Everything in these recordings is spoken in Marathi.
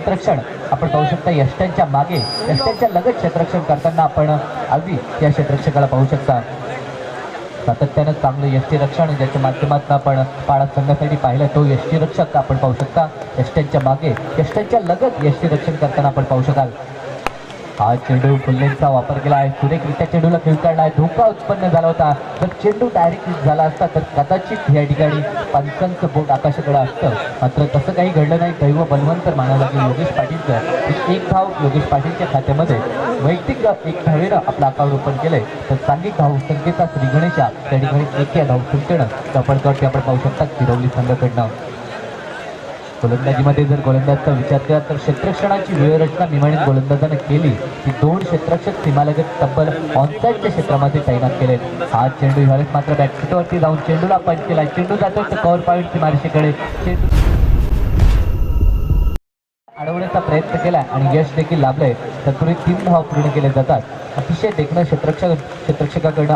क्षेत्ररक्षण आपण पाहू शकता. यष्ट्यांच्या मागे यष्ट्यांच्या लगत क्षेत्ररक्षण करताना आपण अगदी या क्षेत्ररक्षकाला पाहू शकता. सातत्यानं चांगलं यष्टीरक्षण ज्याच्या माध्यमातून आपण पाळा संघासाठी पाहिलं तो यष्टीरक्षक आपण पाहू शकता. यष्ट्यांच्या मागे यष्ट्यांच्या लगत यष्टीरक्षण करताना आपण पाहू शकाल. हा चेंडू फुल्लेंचा वापर केला आहे. सुरेखरित्या चेंडूला खेळ काढला आहे. धोका उत्पन्न झाला होता. जर चेंडू डायरेक्ट हिट झाला असता तर कदाचित या ठिकाणी पंचांचं बोट आकाशाकडे असतं. मात्र तसं काही घडलं नाही. दैव बलवंत मानावं लागेल योगेश पाटीलचं. एक धाव योगेश पाटीलच्या खात्यामध्ये वैयक्तिक एक धावेनं आपलं अकाउंट ओपन केलंय. तर सांघिक धावसंख्येचा श्री गणेशा त्या ठिकाणी एका धावसंख्येनं धावपळकरती आपण पाहू शकता किरवली संघाकडनं. गोलंदाजीमध्ये जर गोलंदाजचा विचार केला तर क्षेत्ररक्षणाची व्यूहरचना निमाणीत गोलंदाजानं केली की 2 क्षेत्ररक्षक सीमालगत तब्बल ऑनसाईडच्या क्षेत्रामध्ये तैनात केले. हा चेंडू ह्यावेळेस मात्र बॅकफुटवरती जाऊन चेंडूला पंच केला. चेंडू जातो तर कव्हर पॉईंट सीमारेषेकडे चेंडू अडवण्याचा प्रयत्न केला आणि यश देखील लाभलंय. तत्पूर्वी 3 धाव पूर्ण केले जातात. अतिशय देखणं क्षेत्ररक्षकाकडनं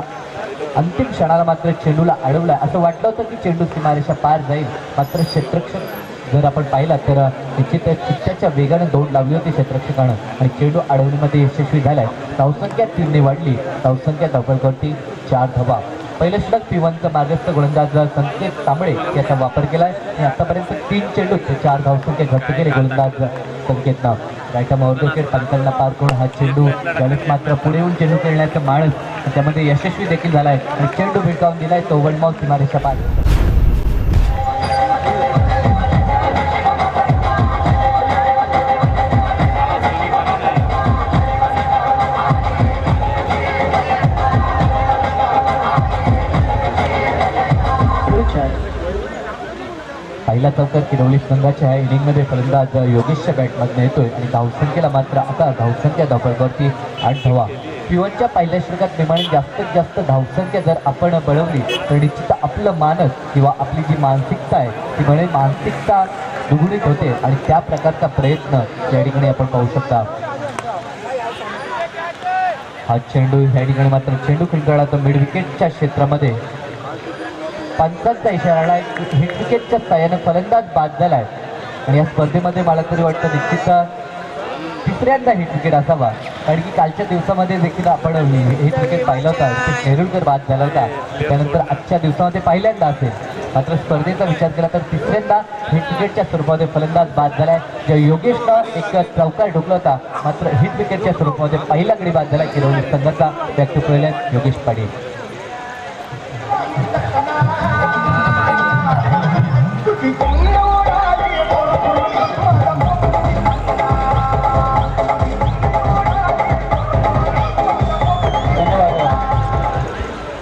अंतिम क्षणाला मात्र चेंडूला अडवलाय. असं वाटलं होतं की चेंडू सीमारेषा पार जाईल. मात्र क्षेत्ररक्षक जर आपण पाहिला तर निश्चित चित्त्याच्या वेगाने दौड लावली होती क्षेत्ररक्षकानं आणि चेंडू अडवणीमध्ये यशस्वी झालाय. धावसंख्या 3 ने वाढली. धावसंख्या धावपळकरती 4 धावा. पहिलं षटक P1चा मार्गस्थ गोलंदाज संकेत कांबळे याचा वापर केलाय आणि आतापर्यंत 3 चेंडूत 4 धावसंख्या घट्ट केले गोलंदाज संकेतनं. रायटा विकेट पंचांना पार करून हा चेंडू त्यावेळेस मात्र पुढे येऊन चेंडू खेळण्याचं माणस त्यामध्ये यशस्वी देखील झालाय आणि चेंडू भिडकावून दिलाय तो वनमाऊथ सीमारेषा पार. पहिला चौकार किरवली संघाच्या इनिंगमध्ये फलंदाज योगेशच्या बॅटमधून येतोय आणि धावसंख्येला मात्र आता धावसंख्या धावपळकरती 8 धावा. P1च्या पहिल्या षटकात निमाणी जास्तीत जास्त धावसंख्या जर आपण बनवली तर निश्चित आपलं मानस किंवा आपली जी मानसिकता आहे ती म्हणजे मानसिकता दुगुणित होते आणि त्या प्रकारचा प्रयत्न या ठिकाणी आपण पाहू शकता. हा चेंडू या ठिकाणी मात्र चेंडू फिल्डरला तर मिड विकेटच्या क्षेत्रामध्ये पंचांचा इशारा हिट विकेटच्या साह्याने फलंदाज बाद झालाय आणि या स्पर्धेमध्ये मला तरी वाटतं निश्चित 3ऱ्यांदा हिट विकेट असावा. कारण की कालच्या दिवसामध्ये देखील आपण हिट विकेट पाहिला होता. नेरुळकर बाद झाला होता. त्यानंतर आजच्या दिवसामध्ये पहिल्यांदा असेल. मात्र स्पर्धेचा विचार केला तर 3ऱ्यांदा हिट विकेटच्या स्वरूपामध्ये फलंदाज बाद झालाय. ज्या योगेशनं एक चौकार ढोकला होता मात्र हिट विकेटच्या स्वरूपामध्ये पहिला गडी बाद झाला किरवली संघाचा. बॅक टू पहिल्यात योगेश पाटील.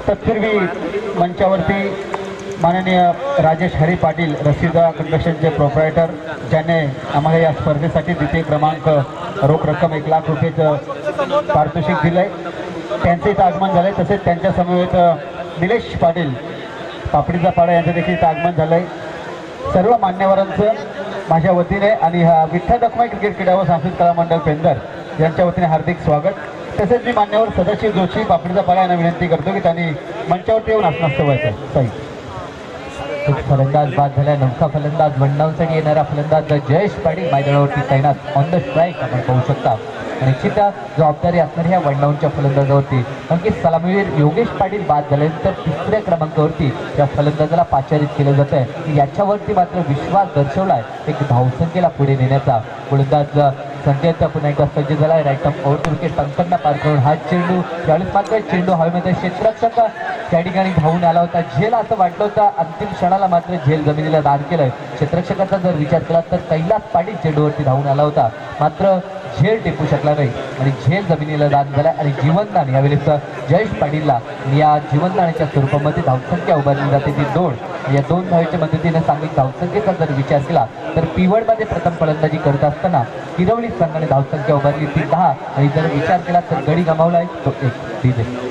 तत्पूर्वी मंचावरती माननीय राजेश हरी पाटील रसिदा कन्व्हेन्शनचे प्रोप्रायटर ज्याने आम्हाला या स्पर्धेसाठी द्वितीय क्रमांक रोख रक्कम 1 लाख रुपयेचं पारितोषिक दिलंय त्यांचं इथं आगमन झालंय. तसेच त्यांच्या समवेत निलेश पाटील पापडीचा पाडा यांचं देखील इथं आगमन झालंय. सर्व मान्यवरांचं माझ्या वतीने आणि विठ्ठल रखमाई क्रिकेट क्रीडा व सांस्कृतिक कला मंडळ पेंदर यांच्या वतीने हार्दिक स्वागत. तसेच मी मान्यवर सदाशिव जोशी पापडीचा पाडा यांना विनंती करतो की त्यांनी मंचावरती येऊन आसनस्थ व्हायचं. सही फलंदाज बाद झाल्या. नौका फलंदाज वनडाऊनसाठी येणारा फलंदाज जयेश पाटील मैदानावरती तैनात ऑन द स्ट्राईक आपण पाहू शकता. निश्चित जबाबदारी असणाऱ्या ह्या वनडाऊनच्या फलंदाजावरती कारण की सलामीवीर योगेश पाटील बाद झाल्यानंतर 3ऱ्या क्रमांकावरती या फलंदाजाला पाचारित केलं जात आहे. याच्यावरती मात्र विश्वास दर्शवलाय एक धावसंख्येला पुढे नेण्याचा. गोलंदाज संकेत पुन्हा एकदा सज्ज झाला आहे. राईट ऑफ आउट विकेट पंचांना पार करून हा चेंडू त्यावेळेस मात्र चेंडू हवेमध्ये क्षेत्ररक्षक त्या ठिकाणी धावून आला होता. झेल असं वाटलं होतं. अंतिम क्षणाला मात्र झेल जमिनीला दान केलंय. क्षेत्ररक्षकाचा जर विचार केला तर कैलास पाटील चेंडूवरती धावून आला होता. मात्र झेल टिपू शकला नाही आणि झेल जमिनीला दान झाला आणि जीवनदान यावेळेस जयेश पाटीलला या जीवनदानाच्या स्वरूपामध्ये धावसंख्या उभारली जाते ती 2. या 2 धावेच्या मदतीने सांघिक धावसंख्येचा जर विचार केला तर P1मध्ये प्रथम फलंदाजी करत असताना किरवली संघाने धावसंख्या उभारली ती 10 आणि जर विचार केला तर गडी गमावलाय तो 1. डीजे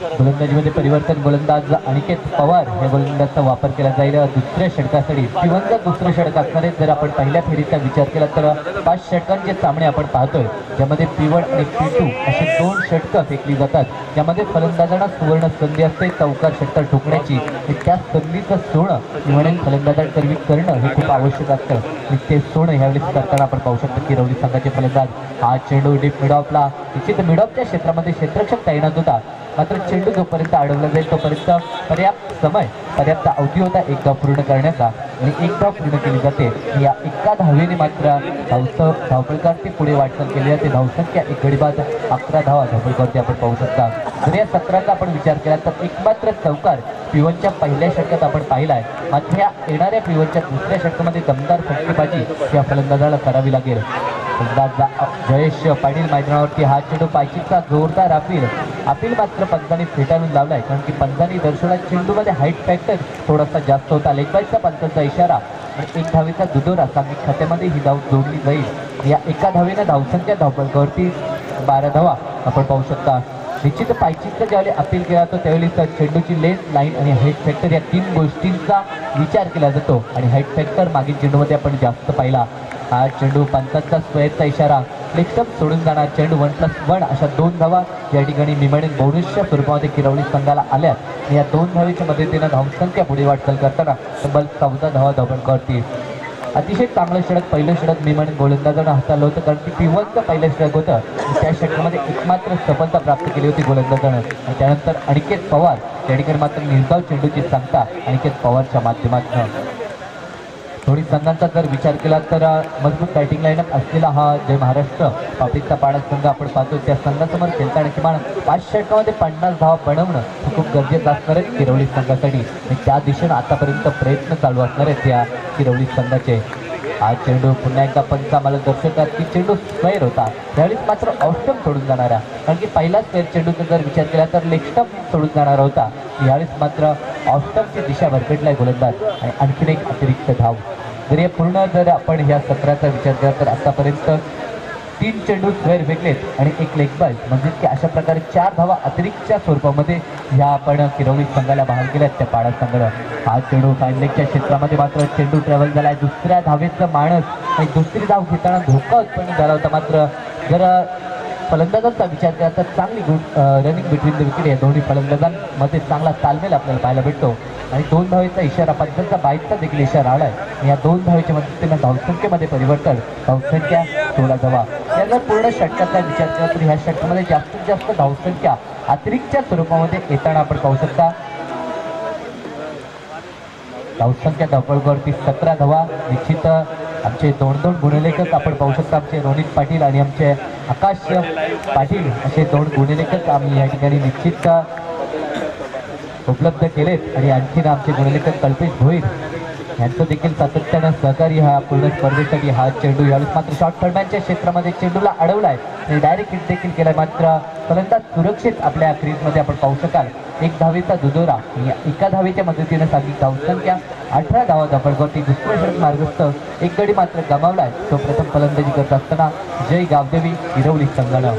गोलंदाजीमध्ये परिवर्तन. गोलंदाज अनिकेत पवार या गोलंदाजाचा वापर केला जाईल दुसऱ्या षटकासाठी. P1 जर दुसरं षटक असणार आहे. जर आपण पहिल्या फेरीचा विचार केला तर 5 षटकांचे सामने आपण पाहतोय, ज्यामध्ये P1 आणि P2 अशी 2 षटकं फेकली जातात, ज्यामध्ये फलंदाजांना सुवर्ण संधी असते चौकार षटकार ठोकण्याची. आणि त्या संधीचं सोनं म्हणून फलंदाजांकरवी करणं हे खूप आवश्यक असतं, आणि ते सोनं ह्यावेळेस करताना आपण पाहू शकतो की रवली संघाचे फलंदाज हा चेंडू डीप मिडऑफला, निश्चित मिडऑफच्या क्षेत्रामध्ये क्षेत्ररक्षक तैनात होता, मात्र चेंडू जोपर्यंत अडवला जाईल तोपर्यंत पर्याप्त समय, पर्याप्त अवधी होता एक धाव पूर्ण करण्याचा, आणि एक धाव पूर्ण केली जाते. या एका धावेने मात्र धावपळीवरती पुढे वाटचाल केली जाते. धावसंख्या एक गडी बाद 11 धावा धावपळीवरती आपण पाहू शकता. जर या सत्राचा आपण विचार केला तर एकमात्र चौकार P1च्या पहिल्या षटकात आपण पाहिला आहे, मात्र या येणाऱ्या P1च्या दुसऱ्या षटकामध्ये दमदार फटकेबाजी या फलंदाजाला करावी लागेल. जयेश पाटील मैदानावरती हा चेंडू पायचीचा जोरदार अपील मात्र पंचांनी फेटाळून लावलाय, कारण की पंचांनी दर्शवला चेंडूमध्ये हाईट फॅक्टर थोडासा जास्त होता. लेगबाईचा पंचांचा इशारा आणि एक धावेचा दुदोरा सांघिक खात्यामध्ये ही धाव जोडली जाईल. या एका धावेनं धावसंख्या धावपळीवरती 12 धावा आपण पाहू शकता. निश्चित पायचीचा ज्यावेळी अपील केला जातो त्यावेळी चेंडूची लेन्थ, लाईन आणि हाईट फॅक्टर या 3 गोष्टींचा विचार केला जातो, आणि हाईट फॅक्टर मागील चेंडूमध्ये आपण जास्त पाहिला. हा चेंडू पंचांचा स्वयंचा इशारा, लेगस्टंप सोडून जाणार चेंडू 1+1 अशा 2 धावा या ठिकाणी मिमाडीन बोनसच्या स्वरूपामध्ये किरवली संघाला आल्यात. या 2 धावेच्या मदतीनं धावसंख्या पुढे वाटचाल करताना तब्बल 14 धावा धावपळीवरती. अतिशय चांगलं षटक, पहिलं षटक मिमाडीन गोलंदाजानं हाताळलं होतं, कारण की P1चं पहिलं षटक होतं आणि त्या षटकामध्ये एकमात्र सफलता प्राप्त केली होती गोलंदाजानं. आणि त्यानंतर अनिकेत पवार या ठिकाणी मात्र निर्धाव चेंडूची सांगता अनिकेत पवारच्या माध्यमातून. दोन्ही संघांचा जर विचार केला तर मजबूत बॅटिंग लाईनअप असलेला हा जय महाराष्ट्र पापडीचा पाडा संघ आपण पाहतो. त्या संघासमोर खेळताना किमान 5 षटकामध्ये 50 धावा बनवणं हे खूप गरजेचं असणार आहे किरवली संघासाठी, आणि त्या दिशेनं आतापर्यंत प्रयत्न चालू असणार आहेत त्या किरवली संघाचे. हा चेंडू पुन्हा एकदा पंच आम्हाला दर्शवतात की चेंडू स्क्वेअर होता, त्यावेळेस मात्र ऑफस्टंप सोडून जाणारा, कारण की पहिला स्क्वेअर चेंडूचा जर विचार केला तर लेगस्टंप सोडून जाणारा होता. यावेळेस मात्र ऑफस्टंपची दिशा भरपेटलाय गोलंदाज, आणि आणखीन एक अतिरिक्त धाव. जर या पूर्ण जर आपण ह्या सत्राचा विचार केला तर आतापर्यंत 3 चेंडू स्क्वेअर फेकलेत आणि 1 लेग बाय, म्हणजे की अशा प्रकारे 4 धावा अतिरिक्तच्या स्वरूपामध्ये ह्या आपण किरवली संघाला बहाल केल्यात त्या पाडा संघाला. हा चेंडू फाईन लेगच्या क्षेत्रामध्ये मात्र चेंडू ट्रॅव्हल झाला आहे. दुसऱ्या धावेचं माणस आणि दुसरी धाव घेताना धोका उत्पन्न झाला होता, मात्र जर फलंदाजांचा विचार केला तर चांगली रनिंग बिटवीन द विकेट या दोन्ही फलंदाजांमध्ये चांगला तालमेल आपल्याला पाहायला भेटतो, आणि 2 धावेचा इशारा, पंचांचा 22चा देखील इशारा आलाय. या 2 धावेच्या मदतीने धावसंख्येमध्ये परिवर्तन, धावसंख्या 16 धावा. या जर पूर्ण षटकाचा विचार केला तर ह्या षटकामध्ये जास्तीत जास्त धावसंख्या अतिरिक्तच्या स्वरूपामध्ये येताना आपण पाहू शकता. धावसंख्या धावपळीवरती 17 धावा. निश्चित आमचे 2-2 गुणलेखक आपण पाहू शकता, आमचे रोनित पाटील आणि आमचे आकाश पाटील असे 2 गुणलेखक आम्ही या ठिकाणी निश्चित उपलब्ध केलेत, आणि आणखीन आमचे गुणलेखक कल्पेश भोईर यांचं देखील सातत्यानं सहकार्य हा पूर्ण स्पर्धेसाठी. हा चेंडू यावेळेस मात्र शॉर्ट फर्मॅनच्या क्षेत्रामध्ये चेंडूला अडवलाय आणि डायरेक्ट हिट देखील केलाय, मात्र फलंदाज सुरक्षित आपल्या क्रीजमध्ये आपण पाहू शकाल. 1 धावेचा दुदोरा, या एका धावेच्या मदतीनं सांगितली धावसंख्या 18 धावा धावपळीवरती. दुसरं षटक मार्गस्थ 1 गडी मात्र गमावलाय, तो प्रथम फलंदाजी करत असताना जय गावदेवी किरवली संघानं.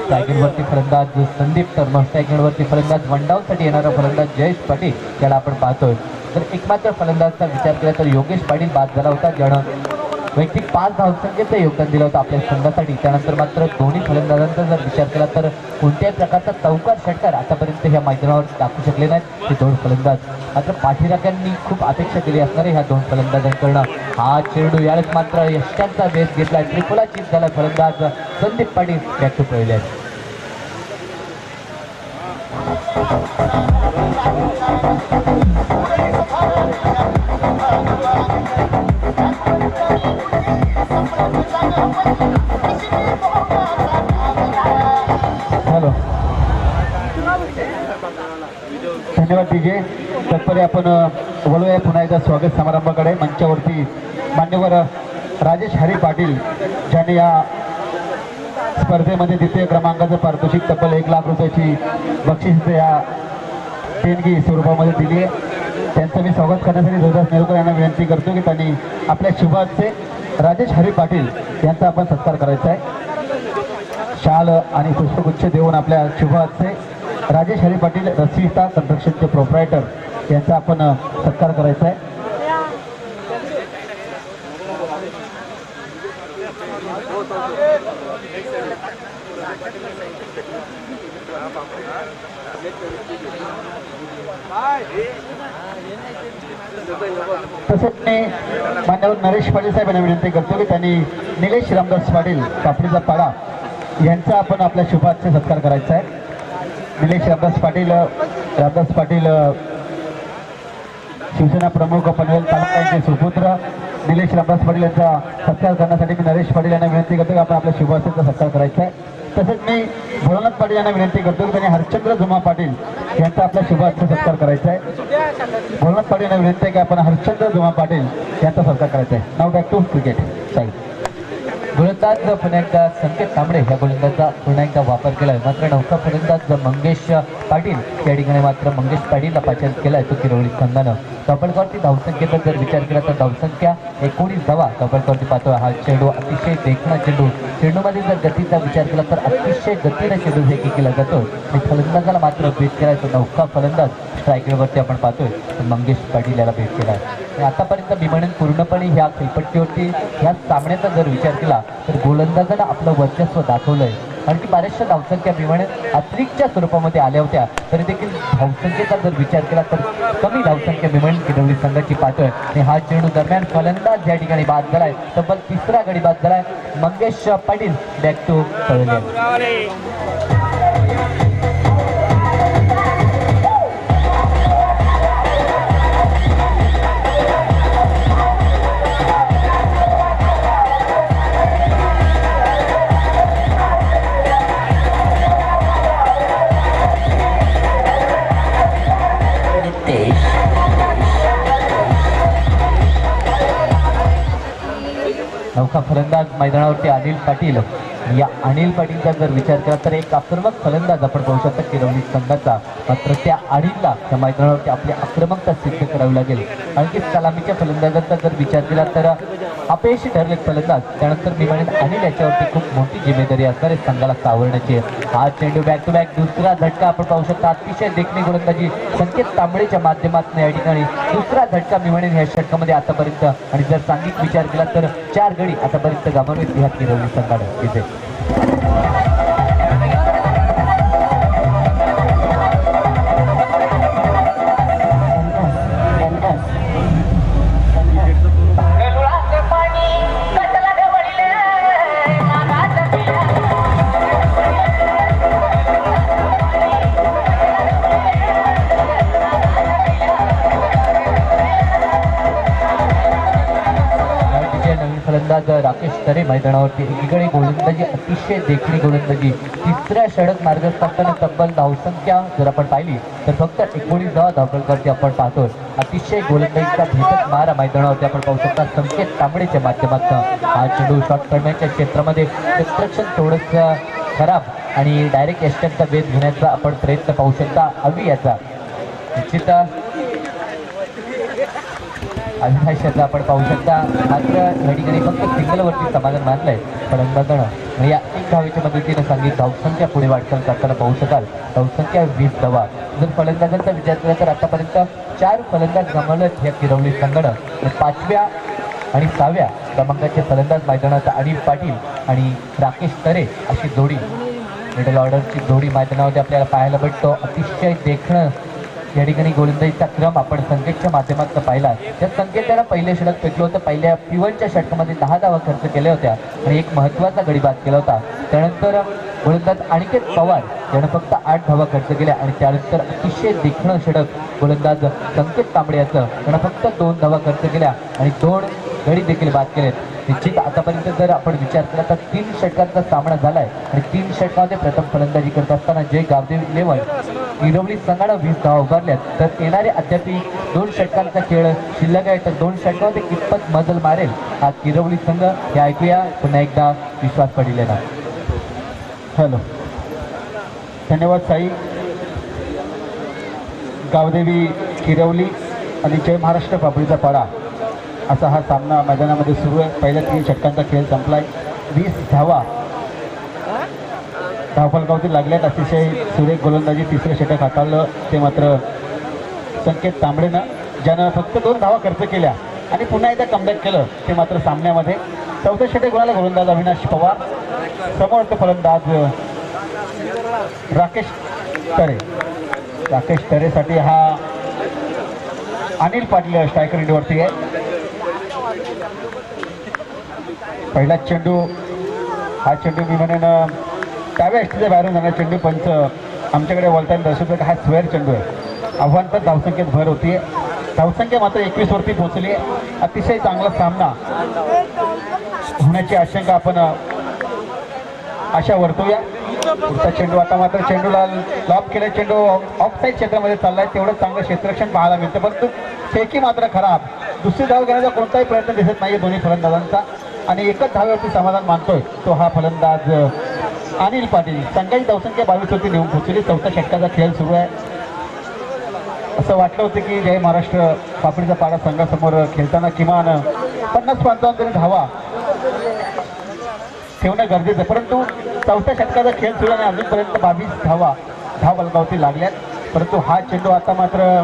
स्ट्रायकरवरती फलंदाज संदीप तर स्ट्रायकरवरती फलंदाज वनडाऊनसाठी येणारा फलंदाज जयेश पाटील याला आपण पाहतोय. तर एकमात्र फलंदाजचा विचार केला तर योगेश पाटील बाद झाला होता, ज्यानं वैयक्तिक 5 धावसंख्येचं योगदान दिलं होतं आपल्या संघासाठी. त्यानंतर मात्र दोन्ही फलंदाजांचा जर विचार केला तर कोणत्याही प्रकारचा चौकार षटकार आतापर्यंत ह्या मैदानावर दाखवू शकले नाहीत हे 2 फलंदाज. मात्र पाठीराख्यांनी खूप अपेक्षा केली असणार ह्या 2 फलंदाजांकडनं. हा चेंडू यावेळेस मात्र यष्टांचा बेस घेतला, त्रिपुला चीज झाला फलंदाज संदीप पाटील बॅक टू पहिले. हॅलो, धन्यवाद डीजे. तत्परे आपण वळूया पुन्हा एकदा स्वागत समारंभाकडे. मंचावरती मान्यवर राजेश हरी पाटील ज्यांनी या स्पर्धेमध्ये द्वितीय क्रमांकाचं पारितोषिक तब्बल 1 लाख रुपयाची बक्षीस या देणगी स्वरूपामध्ये दिली आहे, त्यांचं मी स्वागत करण्यासाठी जोरदास नेरुकर यांना विनंती करतो की त्यांनी आपल्या शुभ हस्ते राजेश हरी पाटील यांचा आपण सत्कार करायचा आहे. शाल आणि पुष्पगुच्छ देऊन आपल्या शुभ हस्ते राजेश हरी पाटील रसिकता कन्स्ट्रक्शनचे प्रोप्रायटर यांचा आपण सत्कार करायचा आहे. तसेच मी मान्यवर नरेश पाटील साहेबांना विनंती करतो की त्यांनी निलेश रामदास पाटील कापडीचा पाडा यांचा आपण आपल्या शुभाचे सत्कार करायचा आहे. निलेश रामदास पाटील शिवसेना प्रमुख पनवेल तालुका यांचे सुपुत्र निलेश रामदास पाटील यांचा सत्कार करण्यासाठी मी नरेश पाटील यांना विनंती करतो की आपण आपल्या शुभासेचा सत्कार करायचा आहे. तसेच मी भोलानाथ पाटील यांना विनंती करतो की त्यांनी हरचंद्र जुमा पाटील यांचा आपल्या शुभाचे सत्कार करायचा आहे. भोलानाथ पाटील यांना विनंती आहे की आपण हरचंद्र जुमा पाटील यांचा सत्कार करायचा आहे. नाव बॅक टू क्रिकेट साईड. गोलंदाज पुन्हा एकदा संकेत तांबडे ह्या गोलंदाजचा पुन्हा एकदा वापर केला आहे. मात्र नौका फलंदाज मंगेश पाटील या ठिकाणी मात्र मंगेश पाटीलला पाचार केला आहे तो किरवळी संघानं. टॉपलकॉरती धावसंख्येचा जर विचार केला तर धावसंख्या 19 धावा टॉपलकॉरती पाहतोय. हा चेंडू अतिशय देखणा चेंडू, चेंडूमध्ये जर गतीचा विचार केला तर अतिशय गतीने चेंडू हे केला जातो आणि फलंदाजाला मात्र भेट केला तो नौका फलंदाज स्ट्रायकरवरती आपण पाहतोय मंगेश पाटील याला भेट केला आहे. आतापर्यंत मी म्हणेन पूर्णपणे ह्या खेळपट्टीवरती ह्या सामन्याचा जर विचार केला तर गोलंदाजानं आपलं वर्चस्व दाखवलंय. कारण की बऱ्याचशा धावसंख्या मी म्हणेन अतिरिक्तच्या स्वरूपामध्ये आल्या होत्या तरी देखील धावसंख्येचा जर विचार केला तर कमी धावसंख्या मी म्हणेन किरवली संघाची पाहतोय. आणि हा चेंडू दरम्यान फलंदाज या ठिकाणी बाद झालाय. तब्बल तिसरा गडी बाद झालाय. Mangesh Patil back to pavilion. नौका फलंदाज मैदानावरती अनिल पाटील. या अनिल पाटीलचा जर विचार केला तर एक आक्रमक फलंदाज आपण पाहू शकता किरवली संघाचा. मात्र त्या अनिलला त्या मैदानावरती आपली आक्रमकता सिद्ध करावी लागेल. आणखी सलामीच्या फलंदाजांचा जर विचार केला तर अपयशी ठरले फलंदाज. त्यानंतर मी म्हणेन अनिल याच्यावरती खूप मोठी जिम्मेदारी असणार आहे संघाला सावरण्याची. हा चेंडू बॅक टू बॅक दुसरा झटका आपण पाहू शकता. अतिशय देखणी गोलंदाजी संकेत तांबडेच्या माध्यमातून या ठिकाणी दुसरा झटका मी म्हणेन ह्या षटकामध्ये आतापर्यंत. आणि जर सांघिक विचार केला तर 4 गडी आतापर्यंत गमावलेत ह्या किरवली संघाने तिथे. फलंदाज राकेश तरे मैदानावरती एकीकडे गोलंदाजी अतिशय देखणी गोलंदाजी. तिसऱ्या षटक मार्गस्थ असताना तब्बल धावसंख्या जर आपण पाहिली तर फक्त 19 धावा धावपलकरती आपण पाहतोय. अतिशय गोलंदाजीचा भेदक मारा मैदानावरती आपण पाहू शकता संकेत तांबडेच्या माध्यमातून. हा चेंडू शॉर्ट करण्याच्या क्षेत्रामध्ये कन्स्ट्रक्शन थोडंसं खराब आणि डायरेक्ट यष्टनचा वेध घेण्याचा आपण प्रयत्न पाहू शकता अवी याचा. निश्चित अभिभाषाचा आपण पाहू शकता. मात्र या ठिकाणी फक्त सिंगलवरती समाधान मानलंय फलंदाजानं. या 1 धावेच्या मदतीनं सांगित धावसंख्या पुढे वाटचाल करताना पाहू शकाल. धावसंख्या 20 धावा. जर फलंदाजांचा विचार केला तर आतापर्यंत 4 फलंदाज गमावलेत ह्या किरवली संघानं. 5व्या आणि 6व्या क्रमांकाचे फलंदाज मैदानात अनिल पाटील आणि राकेश तरे अशी जोडी मिडल ऑर्डरची जोडी मैदानावरती आपल्याला पाहायला भेटतो. अतिशय देखणं या ठिकाणी गोलंदाजीचा क्रम आपण संकेतच्या माध्यमातून पाहिला. त्या संकेत त्याला पहिले षटक फेकलं होतं. पहिल्या P1च्या षटकामध्ये 10 धावा खर्च केल्या होत्या आणि एक महत्त्वाचा गडी बाद केला होता. त्यानंतर गोलंदाज अनिकेत पवार यानं फक्त 8 धावा खर्च केल्या आणि त्यानंतर अतिशय देखणं षटक गोलंदाज संकेत तांबडे याचं त्यानं फक्त 2 धावा खर्च केल्या आणि 2 गडी देखील बाद केलेत. निश्चित आतापर्यंत जर आपण विचार केला तर 3 षटकांचा सामना झाला आहे आणि 3 षटकामध्ये प्रथम फलंदाजी करत असताना जय गावदेव 11 किरवली संघानं 20 धावा उभारल्यात. तर येणारे अद्याप 2 षटकांचा खेळ शिल्लक आहे तर 2 षटकामध्ये कितपत मजल मारेल हा किरवली संघ हे ऐकूया पुन्हा एकदा विश्वास पाटील यांना. हॅलो, धन्यवाद साई. गावदेवी किरवली आणि जय महाराष्ट्र पापडीचा पाडा असा हा सामना मैदानामध्ये सुरू आहे. पहिल्या 3 षटकांचा खेळ संपलाय. 20 धावा धावफलकावरती लागल्यात. अतिशय सुरेख गोलंदाजी, तिसरं षटक हाताळलं ते मात्र संकेत तांबडेनं, ज्यानं फक्त 2 धावा खर्च केल्या आणि पुन्हा एकदा कमबॅक केलं ते मात्र सामन्यामध्ये. चौथं षटक गुणाला गोलंदाज अविनाश पवार, समोरचं फलंदाज राकेश तरे. राकेश तरेसाठी हा अनिल पाटील स्ट्रायकर इंडीवरती आहे. पहिला चेंडू, हा चेंडू मी म्हणेन डाव्या एसटीच्या बाहेरून जाणार चेंडू. पंच आमच्याकडे बोलताना दर्शवतो की हा स्क्वेअर चेंडू आहे. आव्हानात धावसंख्येत भर होतीये, धावसंख्या मात्र 21 वरती पोहोचली आहे. अतिशय चांगला सामना होण्याची आशंका आपण आशा वर्तवूया. पुढचा चेंडू, आता मात्र चेंडूला लॉब केलं, चेंडू ऑफसाईड क्षेत्रामध्ये चाललाय. तेवढं चांगलं क्षेत्ररक्षण पाहायला मिळतं, परंतु फेकी मात्र खराब. दुसरी धाव घेण्याचा कोणताही प्रयत्न दिसत नाहीये दोन्ही फलंदाजांचा आणि एकच धावेवरती समाधान मानतोय तो हा फलंदाज अनिल पाटील. संघाची धावसंख्या 22 वरती नेऊन पोहोचली. चौथ्या षटकाचा खेळ सुरू आहे. असं वाटलं होतं की जय महाराष्ट्र पापडीचा पाडा संघासमोर खेळताना किमान 50-55 तरी धावा ठेवणं गरजेचं, परंतु चौथ्या षटकाचा खेळ सुरू आणि अजूनपर्यंत 22 धावा धावफलकावरती लागल्यात. परंतु हा चेंडू आता मात्र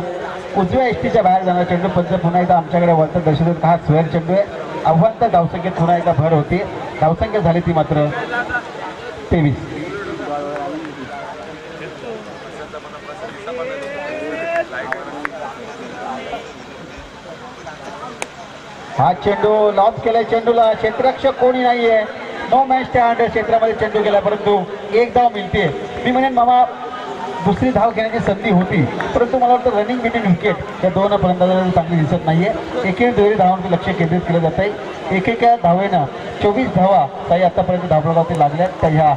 उजव्या एसटीच्या बाहेर जाणार चेंडू. पंच पुन्हा एकदा आमच्याकडे वळतात दर्शवतात हा स्क्वेअर चेंडू आहे. आव्हान तर धावसंख्येत पुन्हा एकदा भर होती. धावसंख्या झाली ती मात्र 23. हा चेंडू लॉब केलाय, चेंडूला क्षेत्ररक्षक कोणी नाहीये, नो मॅच स्टँड क्षेत्रामध्ये चेंडू गेला, परंतु एक धाव मिळते. मी म्हणेन मामा दुसरी धाव घेण्याची संधी होती, परंतु मला वाटतं रनिंग बिटवीन विकेट या दोन फलंदाजांना चांगली दिसत नाहीये. एकेक दुहेरी धावांवरती लक्ष केंद्रित केलं जात आहे. एकेका धावेनं 24 धावा काही आतापर्यंत धावफलकावरती लागल्यात त्या ह्या,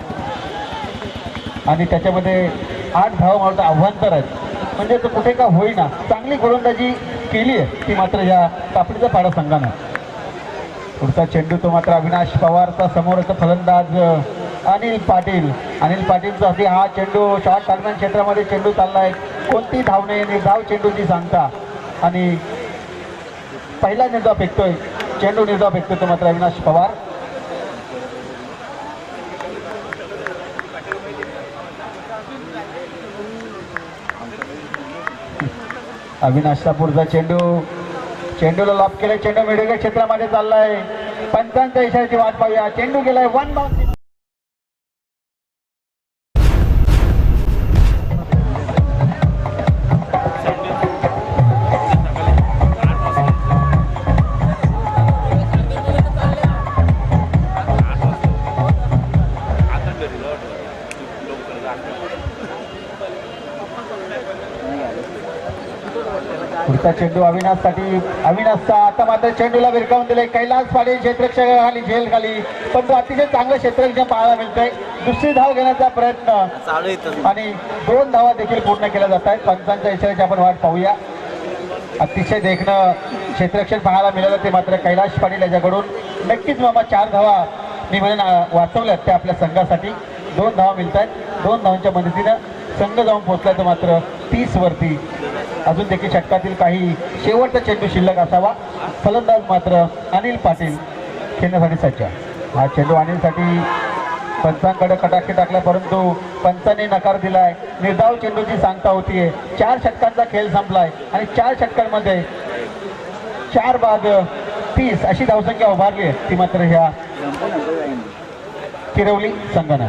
आणि त्याच्यामध्ये 8 धावा मला वाटतं आव्हानतर आहेत. म्हणजे तो कुठे का होईना चांगली गोलंदाजी केली आहे ती मात्र या कापडीचा पाडा संघानं. पुढचा चेंडू तो मात्र अविनाश पवारचा, समोरचा फलंदाज अनिल पाटील. अनिल पाटीलचा हा चेंडू शॉर्ट दरम्यान क्षेत्रामध्ये चेंडू चाललाय. कोणती धावणे निर्धाव चेंडूची सांगता आणि पहिला निर्धाव फेकतोय, चेंडू निर्धाव फेकतोय तो मात्र अविनाश पवार. अविनाशचा पुढचा चेंडू, चेंडूला लॉब केलाय, चेंडू मिडवे क्षेत्रामध्ये चाललाय. पंचांच्या इशाऱ्याची वाट पाहूया. चेंडू गेलाय 1 बाउन्स. पुढचा चेंडू अविनाशसाठी, अविनाशचा आता मात्र चेंडूला विरकावून दिले. कैलास पाटील क्षेत्ररक्षकाखाली झेल खाली, पण तो अतिशय चांगलं क्षेत्ररक्षण पाहायला मिळतंय. दुसरी धाव घेण्याचा प्रयत्न आणि 2 धावा देखील पूर्ण केल्या जात आहेत. पंचांच्या इशाऱ्याची आपण वाट पाहूया. अतिशय देखणं क्षेत्ररक्षण पाहायला मिळालं ते मात्र कैलास पाटील याच्याकडून. नक्कीच मामा 4 धावा मी म्हणून वाचवल्यात त्या आपल्या संघासाठी. 2 धावा मिळत आहेत. 2 धावांच्या मदतीनं संघ जाऊन पोहोचला तर मात्र 30 वरती. अजून देखील षटकातील काही शेवटचा चेंडू शिल्लक असावा. फलंदाज मात्र अनिल पाटील खेळण्यासाठी सज्ज. हा चेंडू अनिलसाठी पंचांकडे कटाक्षी टाकला, परंतु पंचांनी नकार दिलाय. निर्धाव चेंडूची सांगता होतीये. 4 षटकांचा खेळ संपलाय आणि 4 षटकांमध्ये 4 बाद 30 अशी धावसंख्या उभारली आहे ती मात्र ह्या किरवली संघानं.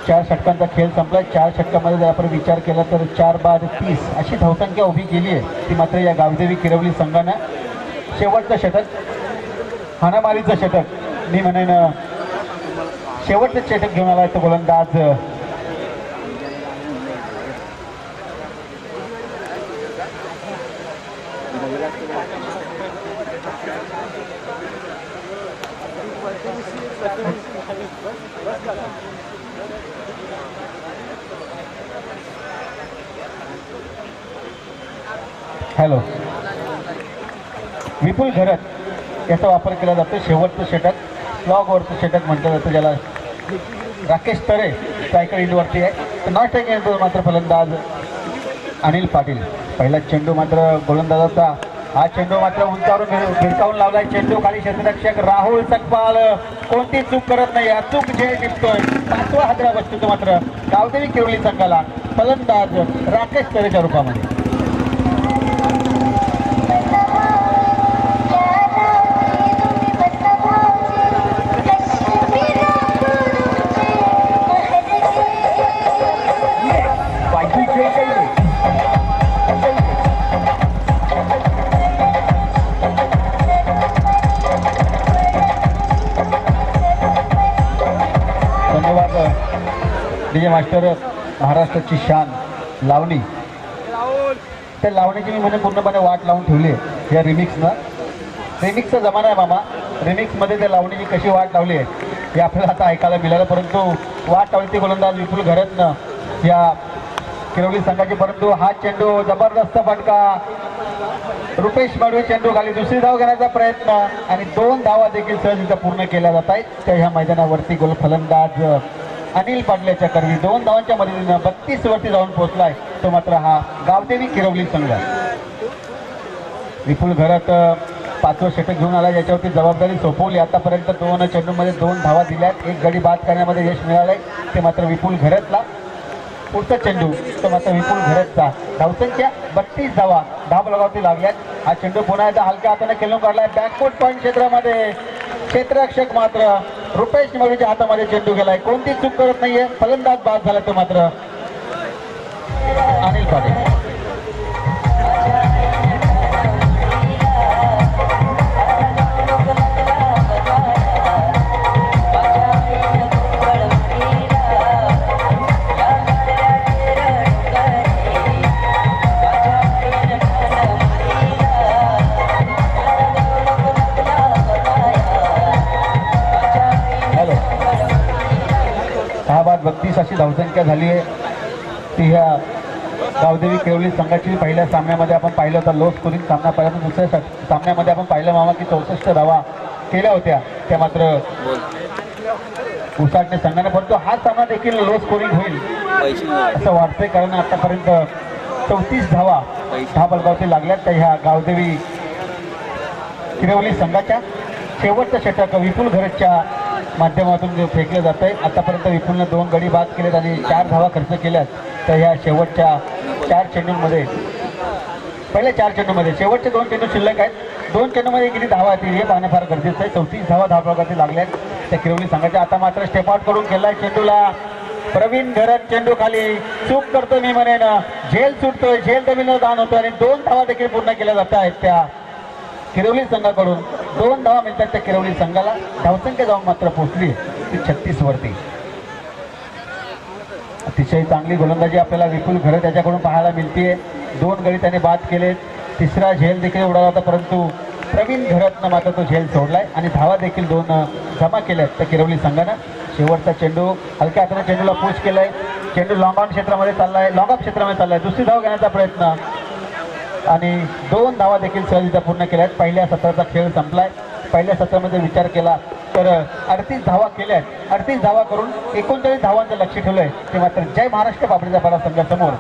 चार षटकांचा खेळ संपला. 4 षटकामध्ये जर आपण विचार केला तर 4 बाद 30 अशी धावसंख्या उभी केली आहे ती मात्र या गावदेवी किरवली संघानं. शेवटचं षटक, हाणामारीचं षटक मी म्हणेन, शेवटचं षटक घेऊन आला तो गोलंदाज विपुल घरत याचा वापर केला जातो. शेवटचं षटक, स्लॉगवरचं षटक म्हटलं जातं ज्याला राकेश तरे सायकल इंडवरती आहे. नॉट अगेन मात्र फलंदाज अनिल पाटील. पहिला चेंडू मात्र गोलंदाजाचा, हा चेंडू मात्र उंचावरून भिरकावून लावलाय. चेंडू खाली क्षेत्ररक्षक राहुल सकपाल कोणती चूक करत नाही, अचूक झेल टिपतोय. 5वा हादरा बसतो तो मात्र गावदेवी किरोली संघाला फलंदाज राकेश तरेच्या रूपामध्ये. धन्यवाद डीजे मास्टर. महाराष्ट्राची शान लावणी, त्या लावणीची मी म्हणजे पूर्णपणे वाट लावून ठेवली आहे या रिमिक्सनं. रिमिक्सचा जमाना आहे मामा. रिमिक्समध्ये त्या लावणीची कशी वाट लावली आहे हे आपल्याला आता ऐकायला मिळालं. परंतु वाट लावली ती गोलंदाज विपुल घरतनं या किरोली संघाची. परंतु हा चेंडू जबरदस्त फटका. रुपेश माडवी चेंडू खाली, दुसरी धाव घेण्याचा प्रयत्न आणि 2 धावा देखील सहज पूर्ण केल्या जात आहेत. त्या ह्या मैदानावरती गोल फलंदाज अनिल पाटलाच्या करवी 2 धावांच्या मदतीनं 32 वरती जाऊन पोहोचलाय तो मात्र हा गावदेवी किरोली संघ. विपुल घरत 5वं षटक घेऊन आला, ज्याच्यावरती जबाबदारी सोपवली. आतापर्यंत 2 चेंडूमध्ये 2 धावा दिल्यात. 1 गडी बाद करण्यामध्ये यश मिळालंय ते मात्र विपुल घरतला. पुढचा चेंडू तो मात्र विपुल घरतचा. धावसंख्या 32 धावा धावफलकावरती लागल्यात. हा चेंडू पुन्हा एकदा हलक्या हाताने खेळून काढलाय बॅकफूट पॉईंट क्षेत्रामध्ये. क्षेत्ररक्षक मात्र रुपेश माडवीच्या हातामध्ये चेंडू गेलाय, कोणती चूक करत नाहीये. फलंदाज बाद झाला तो मात्र अनिल पाटील. बाद 32 अशी धावसंख्या झाली आहे ती ह्या गावदेवी किरोली संघाची. पहिल्या सामन्यामध्ये आपण पाहिलं होतं लो स्कोरिंग सामना पाहिला. दुसऱ्या सामन्यामध्ये आपण पाहिलं मामा की 64 धावा केल्या होत्या त्या मात्र उसाटणे संघाने. परंतु हा सामना देखील लो स्कोरिंग होईल असं वाटतंय, कारण आतापर्यंत 34 धावा धावफलकावरती लागल्यात त्या ह्या गावदेवी किरोली संघाच्या. शेवटचं षटक विपुल घरतच्या माध्यमातून फेकलं जात आहे. आतापर्यंत विपुलनं 2 गडी बाद केलेत आणि 4 धावा खर्च केल्यात. तर ह्या शेवटच्या 4 चेंडूंमध्ये, पहिल्या 4 चेंडूमध्ये शेवटचे 2 चेंडू शिल्लक आहेत. 2 चेंडूमध्ये किती धावा येतील हे पाहणं फार गरजेचं आहे. 34 धावा धावफलकावरती लागल्यात त्या किरोली संघाच्या. आता मात्र स्टेप आउट करून केलाय चेंडूला प्रवीण घरत. चेंडू खाली, चूक करतो मी म्हणेन, झेल सुटतोय, झेल दबिनं दान होतं आणि 2 धावा देखील पूर्ण केल्या जात आहेत त्या किरोली संघाकडून. 2 धावा मिळतात त्या किरोली संघाला. धावसंख्या जाऊन मात्र पोहोचली ती 36 वरती. अतिशय चांगली गोलंदाजी आपल्याला विपुल घरत त्याच्याकडून पाहायला मिळते. 2 गडी त्याने बाद केलेत. 3रा झेल देखील उडाला होता, परंतु प्रवीण घरतनं मात्र तो झेल सोडलाय आणि धावा देखील 2 जमा केल्यात त्या किरोली संघानं. शेवटचा चेंडू हलक्या हाताने चेंडूला पुश केलाय. चेंडू लॉंग ऑन क्षेत्रामध्ये चाललाय, लॉंग ऑफ क्षेत्रामध्ये चाललाय. दुसरी धाव घेण्याचा प्रयत्न आणि 2 धावा देखील सहजरित्या पूर्ण केल्या आहेत. पहिल्या सत्राचा खेळ संपलाय. पहिल्या सत्रामध्ये विचार केला तर 38 धावा केल्या आहेत. 38 धावा करून 39 धावांचं लक्ष ठेवलंय ते मात्र जय महाराष्ट्र पापडीचा पाडा संघासमोर.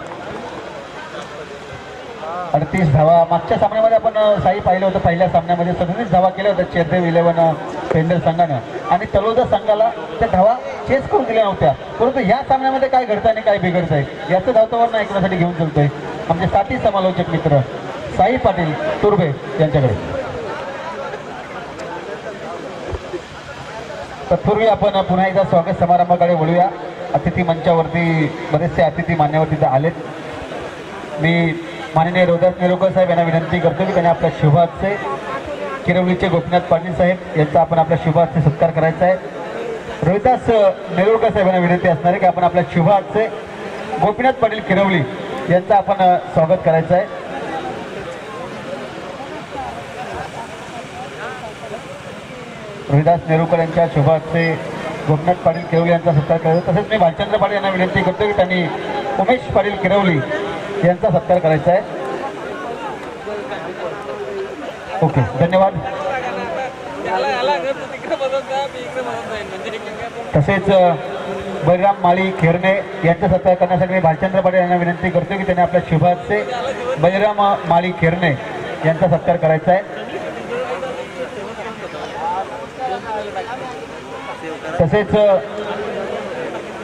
38 धावा मागच्या सामन्यामध्ये आपण साई पाहिलं होतं. पहिल्या सामन्यामध्ये 37 धावा केल्या होत्या चेरदेव 11 पेंडर संघानं आणि तलोजा संघाला त्या धावा चेस करून दिल्या नव्हत्या. परंतु ह्या सामन्यामध्ये काय घडतं आणि काय बिघडतं आहे याचं धावतावर ऐकण्यासाठी घेऊन चलतोय आमचे साथी समालोचक मित्र साई पाटील तुर्बे यांच्याकडे. तत्पूर्वी आपण पुन्हा एकदा स्वागत समारंभाकडे वळूया. अतिथी मंचावरती बरेचसे अतिथी मान्यवर तिथे आलेत. मी माननीय रोहिदास नेरुळकर साहेब यांना विनंती करतो की त्यांनी आपल्या शुभाचे किरोलीचे गोपीनाथ पाटील साहेब यांचा आपण आपल्या शुभाचे सत्कार करायचा आहे. रोहिदास नेरुळकर साहेब यांना विनंती असणार आहे की आपण आपल्या शुभाचे गोपीनाथ पाटील किरोली यांचं आपण स्वागत करायचं आहे. रोहिदास नेरुळकर यांच्या शुभाचे गोपीनाथ पाटील किरोली यांचा सत्कार करायचा. तसेच मी भालचंद्र पाटील यांना विनंती करतो की त्यांनी उमेश पाटील किरोली यांचा सत्कार करायचा आहे. ओके, धन्यवाद. तसेच बलराम माळी खेरणे यांचा सत्कार करण्यासाठी मी भालचंद्र पाटील यांना विनंती करतो की त्यांनी आपल्या शुभ हस्ते बलराम माळी खेरणे यांचा सत्कार करायचा आहे. तसेच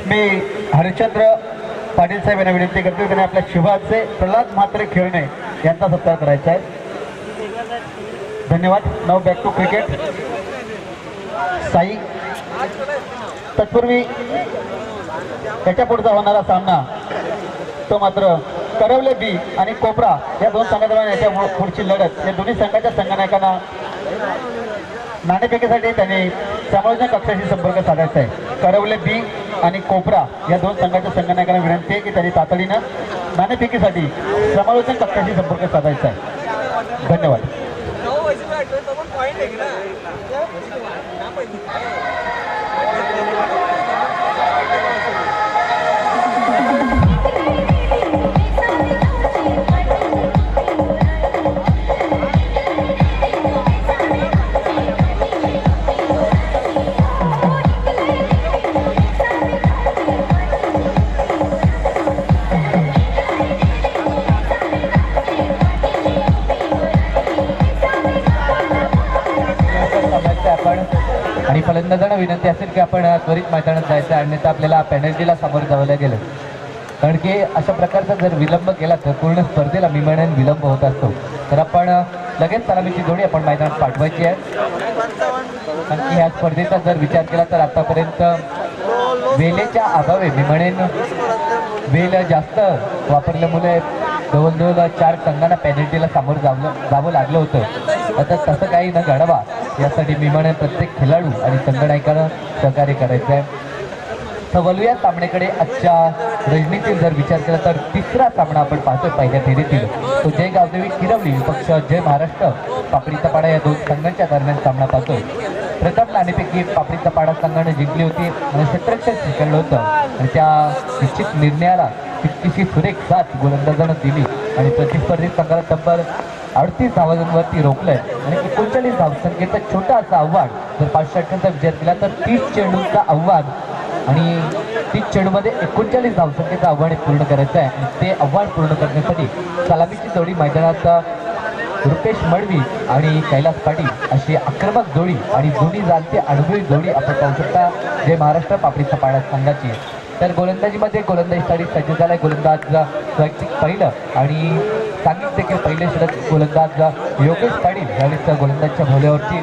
मी हरिश्चंद्र पाटील साहेब यांना विनंती करतो की त्यांनी आपल्या शुभ हस्ते प्रल्हाद म्हात्रे खेरणे यांचा सत्कार करायचा आहे. धन्यवाद. नाव बॅक टू क्रिकेट. साई. तत्पूर्वी त्याच्या पुढचा होणारा सामना तो मात्र करवले बी आणि कोपरा या दोन संघादरम्यान याच्या पुढची लढत या दोन्ही संघाच्या संघनायकांना नाणेफेकीसाठी त्यांनी समालोचन कक्षाशी संपर्क साधायचा आहे. करवले बी आणि कोपरा या दोन संघाच्या संघनायकांना विनंती आहे की त्यांनी तातडीनं नाणेफेकीसाठी समालोचन कक्षाशी संपर्क साधायचा आहे. धन्यवाद. आणि फलंदाजांना विनंती असेल की आपण त्वरित मैदानात जायचं आहे, अन्यथा आपल्याला पेनल्टीला सामोरं जावं लागेल. कारण की अशा प्रकारचा जर विलंब केला तर पूर्ण स्पर्धेला मी म्हणेन विलंब होत असतो. तर आपण लगेच सलामीची जोडी आपण मैदानात पाठवायची आहे. कारण की ह्या स्पर्धेचा जर विचार केला तर आतापर्यंत वेलेच्या अभावे मी म्हणेन वेल जास्त वापरल्यामुळे जवळजवळ 4 संघांना पेनल्टीला सामोरं जावं लागलं होतं. आता तसं काही न घडावा यासाठी मी म्हणेन प्रत्येक खेळाडू आणि संघनायकानं सहकार्य करायचं आहे. तर वळूया सामन्याकडे. आजच्या रजनीतील जर विचार केला तर तिसरा सामना आपण पाहतोय पहिल्या फेरीतील. तो जय गावदेवी किरवली विपक्ष जय महाराष्ट्र पापडीचा पाडा या दोन संघांच्या दरम्यान सामना पाहतोय. प्रथम नाणेफेकी पापडीचा पाडा संघाने जिंकली होती आणि क्षेत्ररक्षण स्वीकारलं होतं आणि त्या निश्चित निर्णयाला तितकीशी सुरेख साथ गोलंदाजानं दिली आणि प्रतिस्पर्धी संघाला तब्बल 38 धावांवरती रोखलंय आणि 39 धावसंख्येचं छोटं असं आव्हान जर 5 षटकांचा विचार केला तर 30 चेंडूंचं आव्हान आणि 30 चेंडूमध्ये 39 धावसंख्येचं आव्हान पूर्ण करायचं आहे. आणि ते आव्हान पूर्ण करण्यासाठी सलामीची जोडी मैदानात रुपेश मडवी आणि कैलास पाटील अशी आक्रमक जोडी आणि दोन्ही जाणते अनुभवी जोडी आपण पाहू शकता जय महाराष्ट्र पापडीचा पाडा संघाची. तर गोलंदाजीमध्ये गोलंदाजीसाठी सज्ज झालाय गोलंदाज वैयक्तिक पहिलं आणि सांगितले देखील पहिले षटक गोलंदाज योगेश पाटील यावेळेस गोलंदाजच्या भोल्यावरती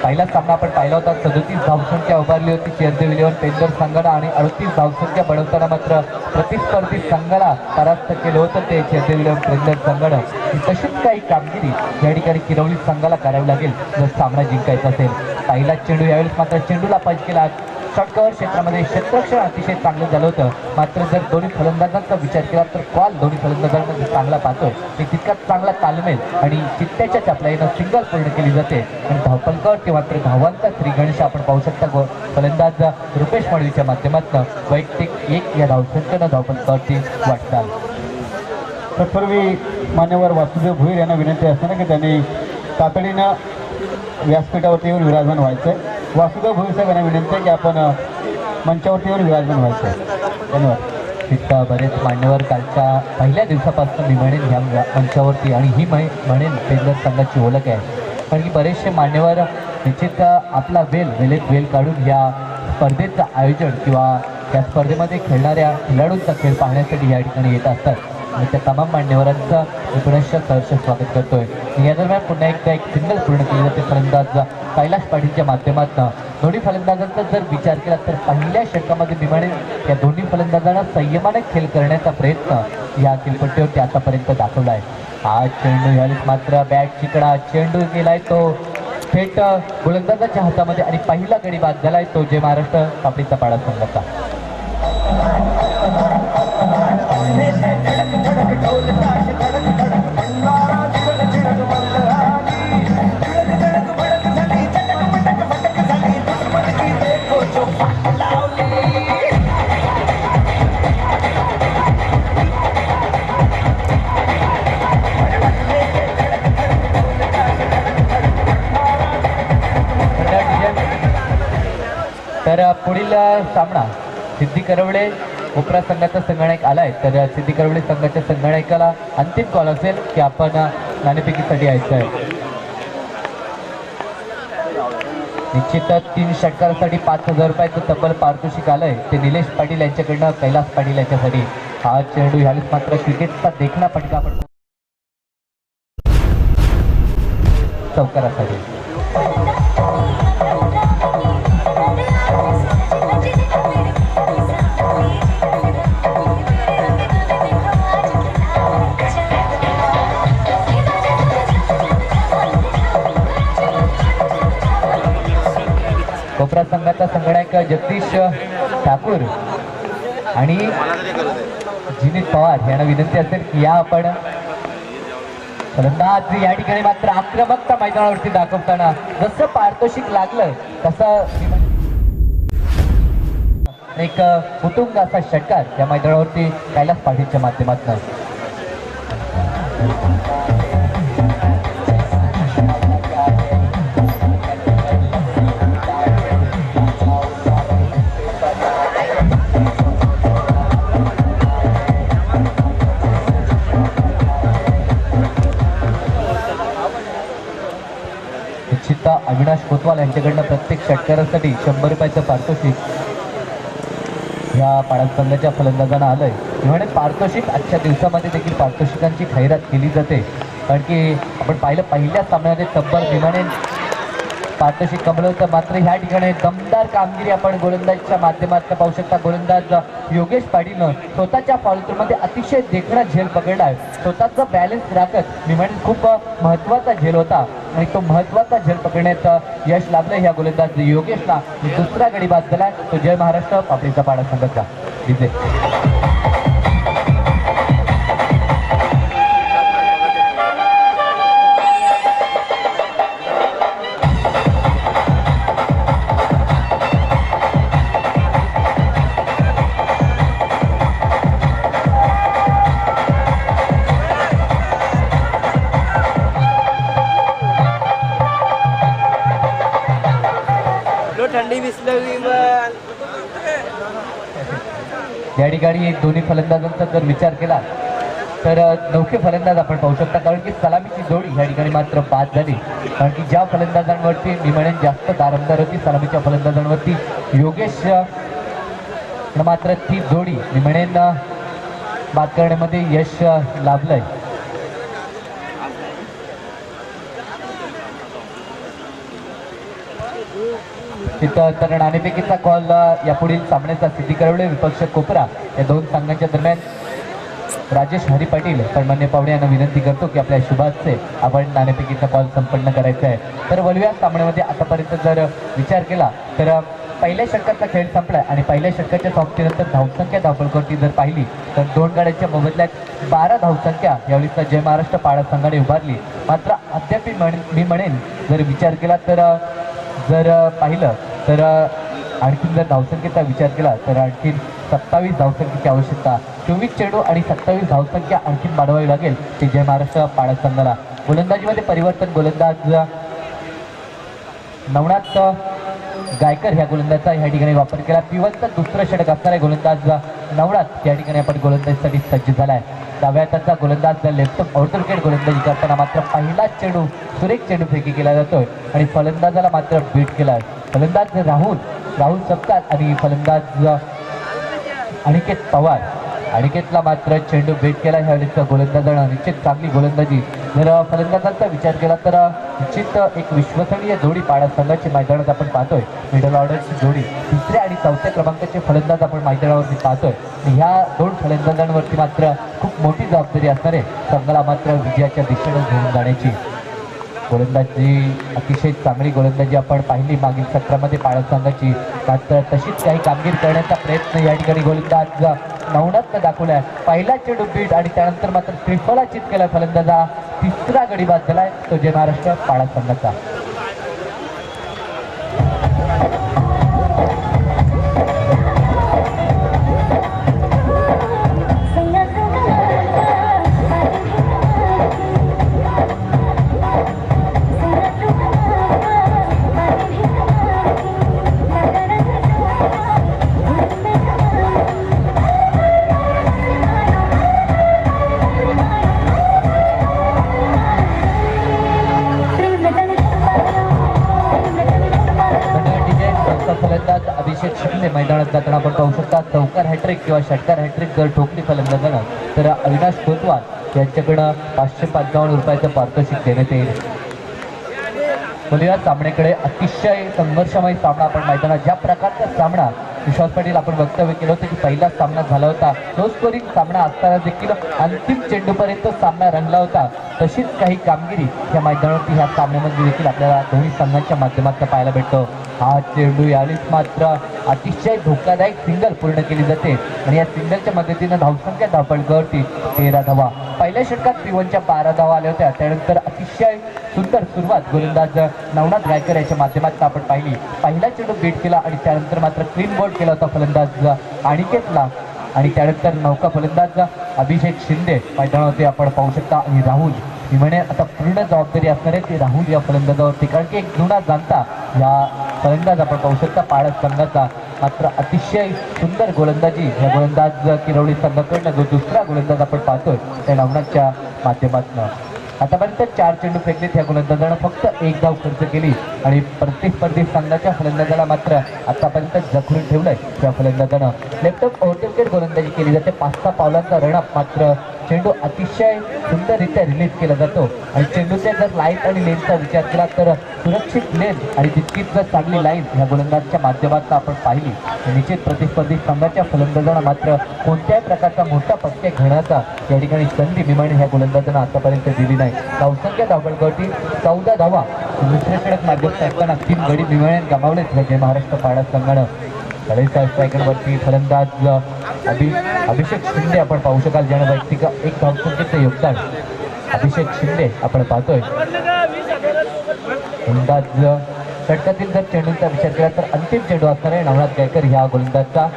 पहिला सामना आपण पाहिला होता. 37 धावसंख्या उभारली होती चेअरदेव इलेव्हन पेंदर संघाला आणि 38 धावसंख्या बनवताना मात्र प्रतिस्पर्धी संघाला परास्त केलं होतं ते चेअरदेव इलेव्हन पेंदर संघानं. तशीच काही कामगिरी या ठिकाणी किरवली संघाला करावी लागेल जर सामना जिंकायचा असेल. पहिला चेंडू यावेळेस मात्र चेंडूला पंच केला. षटकावर क्षेत्रामध्ये क्षेत्ररक्षण अतिशय चांगलं झालं होतं. मात्र जर दोन्ही फलंदाजांचा विचार केला तर कॉल दोन्ही फलंदाजांमध्ये चांगला पाहतोय ते तितकाच चांगला तालमेल आणि चित्त्याच्या चपलाईनं सिंगल पूर्ण केली जाते आणि धावपलकावरती मात्र धावांचा श्रीगणेश आपण पाहू शकता. फलंदाज रुपेश मडवीच्या माध्यमातून वैयक्तिक 1 या धावसंख्येनं धावपलकावरती वाटचाल. तत्पूर्वी मान्यवर वासुदेव भोईर यांना विनंती असताना की त्यांनी तातडीनं व्यासपीठावरती येऊन विराजमान व्हायचं आहे. वासुदेव भोईर साहेब यांना विनंती आहे की आपण मंचावरती येऊन विराजमान व्हायचं आहे. धन्यवाद. तितका बरेच मान्यवर कालच्या पहिल्या दिवसापासून मी म्हणेन ह्या मंचावरती आणि ही म्हणेन पेंदर संघाची ओळख आहे. कारण की बरेचसे मान्यवर निश्चित आपला वेळेत वेळ काढून या स्पर्धेचं आयोजन किंवा या स्पर्धेमध्ये खेळणाऱ्या खेळाडूंचा खेळ पाहण्यासाठी या ठिकाणी येत असतात आणि त्या तमाम मान्यवरांचं मी पुनश्च सहर्ष स्वागत करतोय. या दरम्यान पुन्हा एकदा एक सिंगल पूर्ण केली जाते फलंदाज कैलास पाटीलच्या माध्यमातून. दोन्ही फलंदाजांचा जर विचार केला तर पहिल्या षटकामध्ये मी म्हणेन या दोन्ही फलंदाजांना संयमाने खेळ करण्याचा प्रयत्न या खेळपट्टीवरती आतापर्यंत दाखवला आहे. हा चेंडू यावेळेस मात्र बॅट चिकडा चेंडू गेलाय तो थेट गोलंदाजाच्या हातामध्ये आणि पहिला गडी बाद झालाय तो जय महाराष्ट्र पापडीचा पाडा संघाचा. पुढील सामना सिद्धी करवळे कोपरा संघाचा संगणक आलाय. तर सिद्धी करवळे संघाच्या संगणकाला अंतिम कॉल असेल की आपण नाणेफेकीसाठी यायचं आहे. निश्चित 3 षटकारासाठी 5,000 रुपयाचं तब्बल पारितोषिक आलंय. ते निलेश पाटील यांच्याकडनं कैलास पाटील यांच्यासाठी. हा चेंडू ह्यावेळेस मात्र क्रिकेटचा देखणा फटका पडतो चौकारासाठी. कोपरा संघाचा संगणक जगदीश ठाकूर आणि जिनीत पवार यांना विनंती असेल की या आपण फलंदाज या ठिकाणी मात्र आक्रमकता मैदानावरती दाखवताना जसं पारितोषिक लागलं तसं एक उत्तुंग असा षटकार या मैदानावरती कैलास पाटीलच्या माध्यमातून. अविनाश कोतवाल यांच्याकडनं प्रत्येक षटकारासाठी 100 रुपयाचं पारितोषिक या पाडा संघाच्या फलंदाजांना आलंय. म्हणजे पारितोषिक आजच्या दिवसामध्ये देखील पारितोषिकांची खैरात केली जाते. कारण की आपण पाहिलं पहिल्या सामन्यामध्ये तब्बल विमाने पारितोषिक कमवलं होतं. मात्र ह्या ठिकाणी दमदार कामगिरी आपण गोलंदाजीच्या माध्यमातून पाहू शकता. गोलंदाज योगेश पाटीलनं स्वतःच्या फॉलोथ्रूमध्ये अतिशय देखणा झेल पकडला आहे. स्वतःचा बॅलन्स राखत मी म्हणेन खूप महत्त्वाचा झेल होता आणि तो महत्त्वाचा झेल पकडण्यात यश लाभलं ह्या गोलंदाज योगेशला. दुसरा गडी बाद झाला तो जय महाराष्ट्र पापडीचा पाडा संघाचा विजय. या ठिकाणी दोन्ही फलंदाजांचा जर विचार केला तर नौके फलंदाज आपण पाहू शकता. कारण की सलामीची जोडी या ठिकाणी मात्र बाद झाली. कारण की ज्या फलंदाजांवरती मी म्हणेन जास्त दारमदार होती सलामीच्या फलंदाजांवरती योगेश मात्र ती जोडी मी म्हणेन बाद करण्यामध्ये यश लाभलंय. तिथं तर नाणेफेकीचा कॉल या पुढील सामन्याचा सिद्धी करवळे विपक्ष कोपरा या दोन संघांच्या दरम्यान. राजेश हरी पाटील सन्मान्य पाहुणे यांना विनंती करतो की आपल्या शुभाचे आपण नाणेफेकीचा कॉल संपन्न करायचा आहे. तर वलव्या सामन्यामध्ये आतापर्यंत जर विचार केला तर पहिल्या षटकाचा खेळ संपलाय आणि पहिल्या षटकाच्या समाप्तीनंतर धावसंख्या धावपळकरती जर पाहिली तर 2 गाड्यांच्या मोबदल्यात 12 धावसंख्या यावेळी जय महाराष्ट्र पाडा संघाने उभारली. मात्र अद्याप मी म्हणेन जर विचार केला तर जर पाहिलं तर आणखीन जर धावसंख्येचा विचार केला तर आणखीन 27 धावसंख्येची आवश्यकता. 24 चेंडू आणि 27 धावसंख्या आणखीन वाढवावी लागेल ते जय महाराष्ट्र पाडा संघाला. गोलंदाजीमध्ये परिवर्तन. गोलंदाज नवनाथ गायकर ह्या गोलंदाजाचा ह्या ठिकाणी वापर केला. पिवलचं दुसरं षटक असणारा गोलंदाज नवनाथ या ठिकाणी आपण गोलंदाजीसाठी सज्ज झाला आहे. डाव्या हाताचा गोलंदाज लेफ्ट ऑर्थोकेट गोलंदाजी करताना मात्र पहिलाच चेंडू सुरेख चेंडू फेकी केला जातोय आणि फलंदाजाला मात्र बीट केला आहे. फलंदाज राहुल सपकाळ आणि फलंदाज अनिकेत पवार. अनिकेतला मात्र चेंडू बेट केला. ह्यावेळेस गोलंदाजानं निश्चित चांगली गोलंदाजी. जर फलंदाजांचा विचार केला तर निश्चित एक विश्वसनीय जोडी पाडा संघाची मैदानात आपण पाहतोय. मिडल ऑर्डरची जोडी 3ऱ्या आणि 4थ्या क्रमांकाचे फलंदाज आपण मैदानावरती पाहतोय. ह्या 2 फलंदाजांवरती मात्र खूप मोठी जबाबदारी असणार आहे संघाला मात्र विजयाच्या दिशेने घेऊन जाण्याची. गोलंदाजी अतिशय चांगली गोलंदाजी आपण पाहिली मागील सत्रामध्ये पाडा संघाची. मात्र तशीच काही कामगिरी करण्याचा प्रयत्न या ठिकाणी गोलंदाज नवनाथनं दाखवलाय. पहिला चेंडू बीट आणि त्यानंतर मात्र त्रिफला चित केला फलंदाजा. 3रा गडी बाद झालाय तो जय महाराष्ट्र पाडा संघाचा. जाताना आपण पाहू शकता चौकार हॅट्रिक किंवा षटकार हॅट्रिक जर ठोकली फलंदाजानं तर अविनाश कोतवाल यांच्याकडं 555 रुपयाचं पारितोषिक देण्यात येईल. बोलूया सामन्याकडे. अतिशय संघर्षमय सामना आपण मैदानात, ज्या प्रकारचा सामना विश्वास पाटील आपण वक्तव्य केलं होतं की पहिला सामना झाला होता लो स्कोरिंग सामना असताना देखील अंतिम चेंडूपर्यंत सामना रंगला होता, तशीच काही कामगिरी या मैदानावरती ह्या सामन्यामध्ये देखील आपल्याला दोन्ही संघांच्या माध्यमातून पाहायला भेटतो. हा चेंडू यावेळीच मात्र अतिशय धोकादायक सिंगल पूर्ण केली जाते आणि या सिंगलच्या मदतीनं धावसंख्या धावपळकावरती 13 धावा. पहिल्या षटकात P1च्या 12 धावा आल्या होत्या. त्यानंतर अतिशय सुंदर सुरुवात गोलंदाज नवनाथ गायकर याच्या माध्यमातून आपण पाहिली. पहिला चेंडू बीट केला आणि त्यानंतर मात्र क्लीन बोल्ड केला होता फलंदाज अनिकेतला आणि त्यानंतर नौका फलंदाज अभिषेक शिंदे मैदानावरती आपण पाहू शकता. आणि राहुल मी म्हणे आता पूर्ण जबाबदारी असणार आहे ती राहुल या फलंदाजावरती, कारण की एक जुना जाणता या फलंदाज आपण पाहू शकता पाळस संघाचा. मात्र अतिशय सुंदर गोलंदाजी या गोलंदाज किरवली संघाकडनं जो दुसरा गोलंदाज आपण पाहतोय त्या नवनाथच्या माध्यमातून. आतापर्यंत 4 चेंडू फेकलेत ह्या गोलंदाजानं फक्त 1 धाव खर्च केली आणि प्रतिस्पर्धी संघाच्या फलंदाजाला मात्र आतापर्यंत जखडून ठेवलंय. त्या फलंदाजानं लेफ्ट ऑफ ओव्हरटेकेड गोलंदाजी केली जाते. 5-6 पावलांचा रनअप, मात्र चेंडू अतिशय सुंदररित्या रिलीज केला जातो आणि चेंडूच्या जर लाईन आणि लेनचा विचार केला तर सुरक्षित लेन आणि तितकीच जर चांगली लाईन ह्या गोलंदाजच्या माध्यमातून आपण पाहिली. निश्चित प्रतिस्पर्धी संघाच्या फलंदाजांना मात्र कोणत्याही प्रकारचा मोठा पट्टे घेण्याचा या ठिकाणी संधी मिळणे ह्या गोलंदाजांना आतापर्यंत दिली नाही. धावसंख्या धावपळकावरती 14 धावा. दुसऱ्या षटक मार्गावर असताना 3 गडी मिळवणे गमावलेत जय महाराष्ट्र पाडा संघानं. कडेच्या स्ट्रायकरवरती फलंदाज अभिषेक शिंदे आपण पाहू शकाल, ज्यानं वैयक्तिक 1 धावसंख्येचं योगदान अभिषेक शिंदे आपण पाहतोय. गोलंदाज षटकातील जर चेंडूचा विचार केला तर अंतिम चेंडू असणार आहे नवनाथ गायकर ह्या गोलंदाजचा.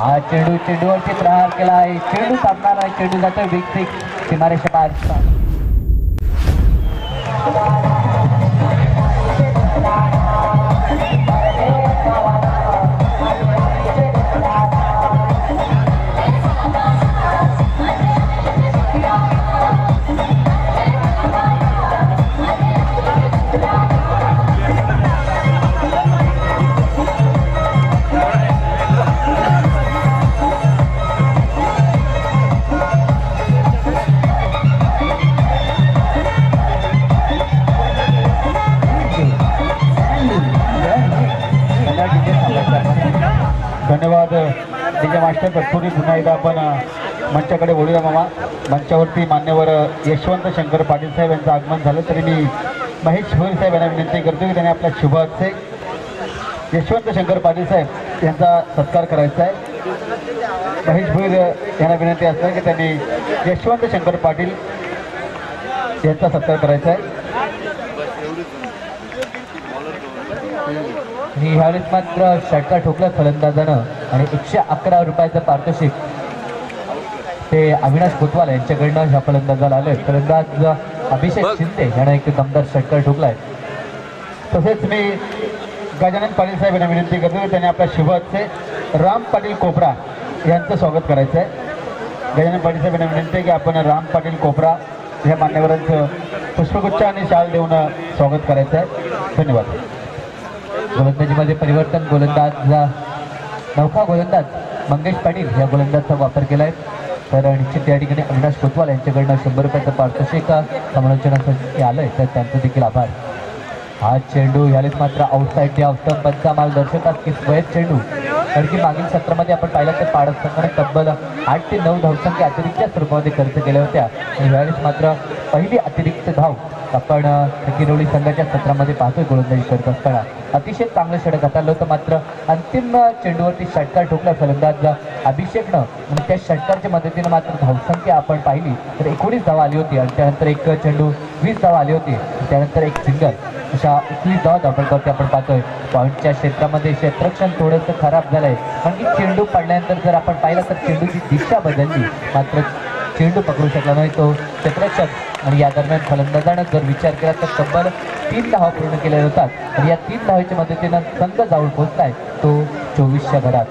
हा चेंडूवरती प्रहार केला आहे, चेंडू साधणार आहे, चेंडू जातोय बिग सिक्स सीमारेषा बाहेर. धन्यवाद डीजे मास्टर. तत्पूर्वी पुन्हा एकदा आपण मंचाकडे बोलूया मामा. मंचावरती मान्यवर यशवंत शंकर पाटील साहेब यांचं आगमन झालं तरी मी महेश भोईर साहेब यांना विनंती करतो की त्यांनी आपल्या शुभ हस्ते यशवंत शंकर पाटील साहेब यांचा सत्कार करायचा आहे. महेश भोईर यांना विनंती असणार की त्यांनी यशवंत शंकर पाटील यांचा सत्कार करायचा आहे. आणि ह्यावेळेस मात्र षटकार ठोकलं फलंदाजानं आणि 111 रुपयाचं पारितोषिक ते अविनाश कोतवाल यांच्याकडनं ह्या फलंदाजाला आलंय. फलंदाज अभिषेक शिंदे यानं एक दमदार षटकार ठोकलाय. तसेच मी गजानन पाटील साहेब यांना विनंती करतो की त्यांनी आपल्या शुभ हस्ते राम पाटील कोपरा यांचं स्वागत करायचं आहे. गजानन पाटील साहेब यांना विनंती आहे की आपण राम पाटील कोपरा ह्या मान्यवरांचं पुष्पगुच्छ आणि शाल देऊन स्वागत करायचं आहे. धन्यवाद. गोलंदाजीमध्ये परिवर्तन. गोलंदाज नौका गोलंदाज मंगेश पाटील या गोलंदाजचा वापर केला आहे. तर निश्चित या ठिकाणी अविनाश कोतवाल यांच्याकडनं 100 रुपयाचं पारितोषिक समालोचनासाठी आलं आहे, तर त्यांचं देखील आभार. हा चेंडू यावेळेस मात्र आउटसाईड स्टंपचा माल दर्शवतात की स्वयं चेंडू, कारण की मागील सत्रामध्ये आपण पाहिलं तर पाडस संघाने तब्बल 8 ते 9 धावसंख्या अतिरिक्त स्वरूपामध्ये खर्च केल्या होत्या आणि यावेळेस मात्र पहिली अतिरिक्त धाव आपण किरोली संघाच्या सत्रामध्ये पाहतोय गोलंदाजी करत असताना. अतिशय चांगलं षटक हाताळलं होतं, मात्र अंतिम चेंडूवरती षटकार ठोकला फलंदाज अभिषेकनं आणि त्या षटकारच्या मदतीनं मात्र धावसंख्या आपण पाहिली तर 19 धावा आली होती आणि त्यानंतर एक चेंडू 20 धावा आली होती, त्यानंतर एक सिंगल, अशा 21 धावा धावपळकावरती आपण पाहतोय. पॉईंटच्या क्षेत्रामध्ये क्षेत्ररक्षण थोडंसं खराब झालंय, कारण की चेंडू पडल्यानंतर जर आपण पाहिलं तर चेंडूची दिशा बदलली, मात्र चेंडू पकडू शकला नाही तो क्षेत्ररक्षक आणि या दरम्यान फलंदाजानं जर विचार केला तर तब्बल 3 धावा पूर्ण केल्या जातात आणि या 3 धावेच्या मदतीनं संघ जाऊन पोहोचलाय तो 24च्या घरात.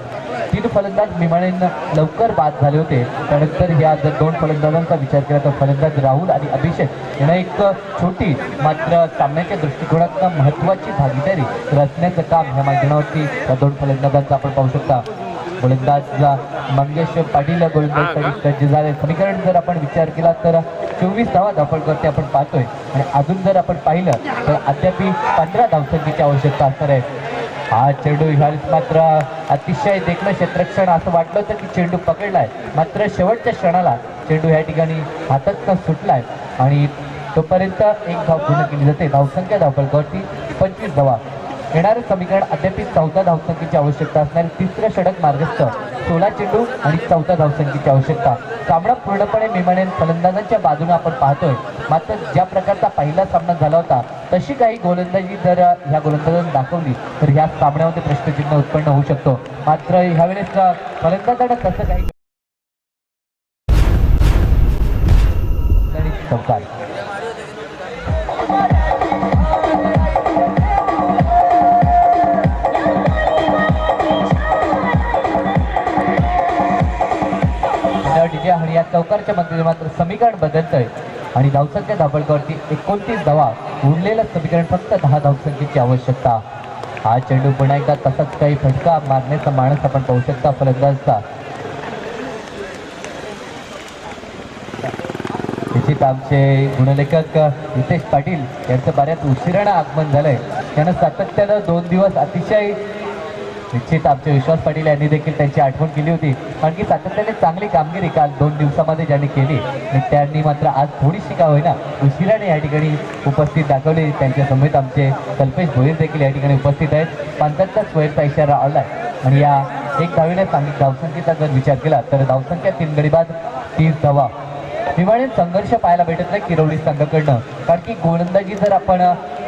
तीन फलंदाज मिमाणेंना लवकर बाद झाले होते. त्यानंतर ह्या जर दोन फलंदाजांचा विचार केला तर फलंदाज राहुल आणि अभिषेक यांना एक छोटी मात्र सामन्याच्या दृष्टिकोनातून महत्त्वाची भागीदारी रचण्याचं काम ह्या मैदानावरती या दोन फलंदाजांचं आपण पाहू शकता. गोलंदाज मंगेश पाटील गोलंदाजसाठी सज्ज झाले. समीकरण जर आपण विचार केला तर 24 धावा धावपळकरते आपण पाहतोय आणि अजून जर आपण पाहिलं तर अद्याप 15 धावसंख्येची आवश्यकता असणार आहे. हा चेंडू ह्यावेळेस मात्र अतिशय देखणं क्षेत्ररक्षण असं वाटलं होतं की चेंडू पकडलाय, मात्र शेवटच्या क्षणाला चेंडू ह्या ठिकाणी हातात सुटलाय आणि तोपर्यंत एक धाव पूर्ण केली जाते. धावसंख्या धावपळकावरती 25 धावा. येणारं समीकरण अद्याप 14 धावसंख्येची आवश्यकता असणार. तिसरं षटक मार्गस्थ 16 चेंडू आणि 14 धावसंख्येची आवश्यकता. सामना पूर्णपणे मिमाणे फलंदाजांच्या बाजूने आपण पाहतोय. मात्र ज्या प्रकारचा पहिला सामना झाला होता तशी काही गोलंदाजी जर ह्या गोलंदाजांनी दाखवली तर ह्या सामन्यामध्ये प्रश्नचिन्ह उत्पन्न होऊ शकतो. मात्र ह्यावेळेस फलंदाजांना तसं काही चौकार आणि या चौकारच्या मध्ये मात्र समीकरण बदलतंय आणि धावसंख्या धावपळकावरती 29 धावा. उरलेलं समीकरण फक्त 10 धावसंख्येची आवश्यकता. हा चेंडू पुन्हा एकदा तसाच काही फटका मारण्याचा माणूस आपण पाहू शकता फलंदाजचा. निश्चित आमचे गुणलेखक हितेश पाटील यांचं बऱ्याच उशिरानं आगमन झालंय. त्यानं सातत्यानं 2 दिवस अतिशय निश्चित आमचे विश्वास पाटील यांनी देखील त्यांची आठवण केली होती कारण की सातत्याने चांगली कामगिरी काल 2 दिवसामध्ये ज्यांनी केली आणि त्यांनी मात्र आज थोडीशी का होईना उशिराने या ठिकाणी उपस्थित दाखवली. त्यांच्या समेत आमचे कल्पेश भोईर देखील या ठिकाणी उपस्थित आहेत. पंचांचा स्वयंचा इशारा आलाय आणि या एक धावीने सांगितलं धावसंख्येचा जर विचार केला तर धावसंख्या 3 गडी बाद 30 धावा. मिमाणे संघर्ष पाहायला भेटत नाही किरवली संघाकडनं कारण की गोलंदाजी जर आपण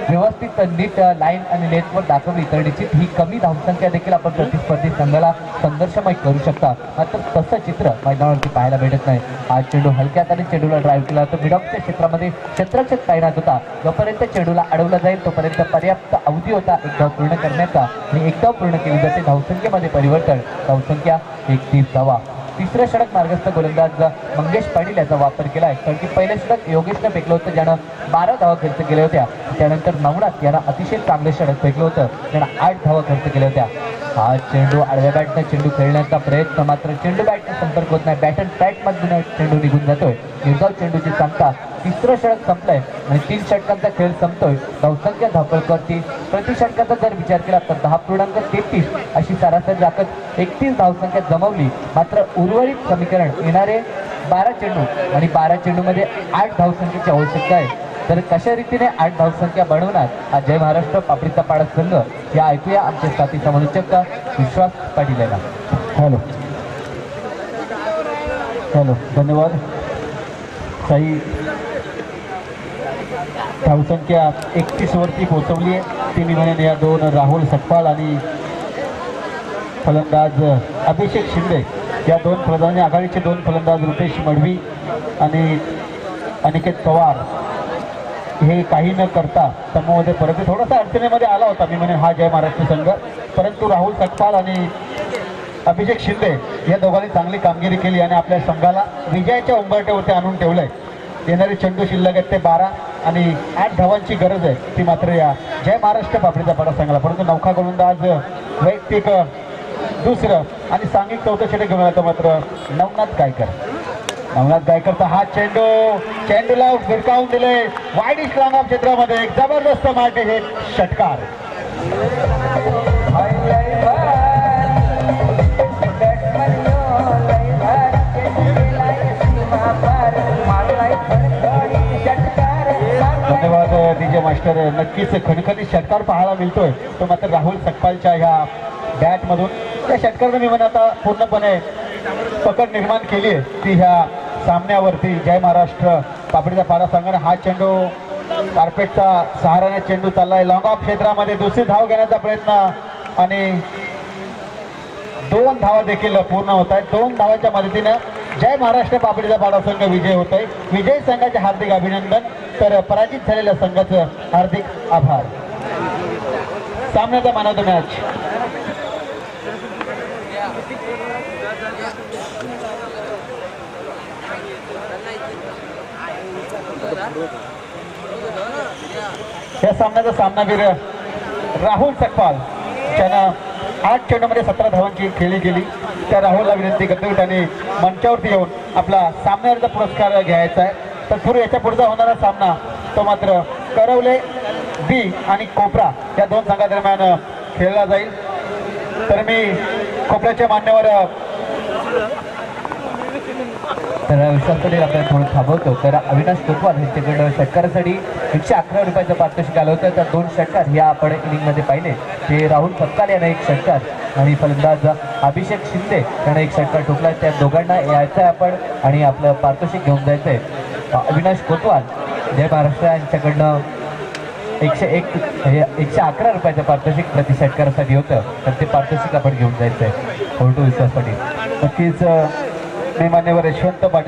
व्यवस्थित नीट लाईन आणि लेन्थवर दाखवली तर निश्चित ही कमी धावसंख्या देखील आपण प्रतिस्पर्धी संघाला संघर्षमय करू शकता. मात्र तसं चित्र मैदानावरती पाहायला भेटत नाही. आज चेंडू हलक्या हाताने चेंडूला ड्राईव्ह केला तर मिडऑफच्या क्षेत्रामध्ये क्षेत्ररक्षक तैनात होता. जोपर्यंत चेंडूला अडवला जाईल तोपर्यंत पर्याप्त अवधी होता एक धाव पूर्ण करण्याचा आणि एक धाव पूर्ण केली जाते. धावसंख्येमध्ये परिवर्तन. धावसंख्या 31 धावा. तिसरं षटक मार्गस्थ गोलंदाज मंगेश पाटील याचा वापर केला आहे कारण की पहिलं षटक योगेशनं फेकलं होतं ज्यानं 12 धावा खर्च केल्या होत्या. त्यानंतर नवनाथ यानं अतिशय चांगलं षटक फेकलं होतं ज्यानं 8 धावा खर्च केल्या होत्या. हा चेंडू आडव्या बॅटनं चेंडू खेळण्याचा प्रयत्न मात्र चेंडू बॅटने संपर्क होत नाही. बॅट अँड बॅटमधून चेंडू निघून जातोय. निर्धाव चेंडूची सांगता. तिसरं षटक संपलंय आणि 3 षटकांचा खेळ संपतोय. धावसंख्या धावपळकावरती प्रति षटकाचा जर विचार केला तर 10.33 अशी सरासरी राखत 31 धावसंख्या जमवली. मात्र उर्वरित समीकरण येणारे 12 चेंडू आणि 12 चेंडूमध्ये 8 धावसंख्येची आवश्यकता आहे. तर कशा रीतीने 8 धावसंख्या बनवणार हा जय महाराष्ट्र पापडीचा पाडा संघ या ऐकूया आमचे साथी समोरचक विश्वास पाटील यांना. हॅलो हॅलो धन्यवाद साई. धावसंख्या 31 वरती पोहोचवली आहे. ती मिमाणे या 2 राहुल सटपाल आणि फलंदाज अभिषेक शिंदे या 2 फलंदाजांनी आघाडीचे 2 फलंदाज रुपेश मडवी आणि अनिकेत पवार हे काही न करता समूहामध्ये परत थोडासा अडचणीमध्ये आला होता मिमाणे हा जय महाराष्ट्र संघ. परंतु राहुल सटपाल आणि अभिषेक शिंदे या दोघांनी चांगली कामगिरी केली आणि आपल्या संघाला विजयाच्या उंबरठ्यावरती आणून ठेवलंय. येणारे चेंडू शिल्लक आहेत ते 12 आणि 8 धावांची गरज आहे ती मात्र या जय महाराष्ट्र पापडीचा पाडा संघाला. परंतु नौखा गोलंदाज वैयक्तिक दुसरं आणि सांघिक चौथं षटक घेऊन आलं मात्र नवनाथ गायकरचा हा चेंडूला फिरकावून दिले वाईड इस्लाम क्षेत्रामध्ये. एक जबरदस्त मार्टे हे षटकार. धन्यवाद डीजे मास्टर. नक्कीच खणखणीत षटकार पाहायला मिळतोय तो मात्र राहुल सकपालच्या ह्या बॅटमधून. त्या षटकारानं मी म्हणून आता पूर्णपणे पकड निर्माण केली आहे ती ह्या सामन्यावरती जय महाराष्ट्र पापडीचा पाडा संघाने. हा चेंडू कार्पेटचा सहाराने चेंडू चाललाय लॉंग ऑफ क्षेत्रामध्ये. दुसरी धाव घेण्याचा प्रयत्न आणि 2 धावा देखील पूर्ण होत आहेत. 2 धावाच्या मदतीनं जय महाराष्ट्र पापडीचा पाडा संघ विजय होत आहे. विजयी संघाचे हार्दिक अभिनंदन तर पराजित झालेल्या संघाचं हार्दिक आभार. सामन्याचा मॅन ऑफ द मॅच या सामन्याचा सामनावीर राहुल सकपाल ज्यानं 8 चेंडूमध्ये 17 धावांची खेळी केली. त्या राहुलला विनंती करतो की त्याने मंचावरती येऊन आपला सामन्याचा पुरस्कार घ्यायचा आहे. तर सुरू याच्या पुढचा होणारा सामना तो मात्र करवले बी आणि कोपरा या दोन संघादरम्यान खेळला जाईल. तर मी कोपऱ्याचे मान्यवर तर विश्वास पटेल आपल्याला थोडं थांबवतो. तर अविनाश कोतवाल यांच्याकडं षटकारासाठी 111 रुपयाचं पारितोषिक आलं होतं. तर 2 षटकार ह्या आपण इनिंगमध्ये पाहिले. ते राहुल सपकाल यांना 1 षटकार आणि फलंदाज अभिषेक शिंदे यांना 1 षटकार ठोकला. त्या दोघांना यायचं आहे आपण आणि आपलं पारितोषिक घेऊन जायचं आहे. अविनाश कोतवाल जय महाराष्ट्र यांच्याकडनं 111 रुपयाचं पारितोषिक प्रति षटकारासाठी होतं. तर ते पारितोषिक आपण घेऊन जायचं आहे. फोटो विश्वास पाटील. नक्कीच मी मान्यवर यशवंत पाटील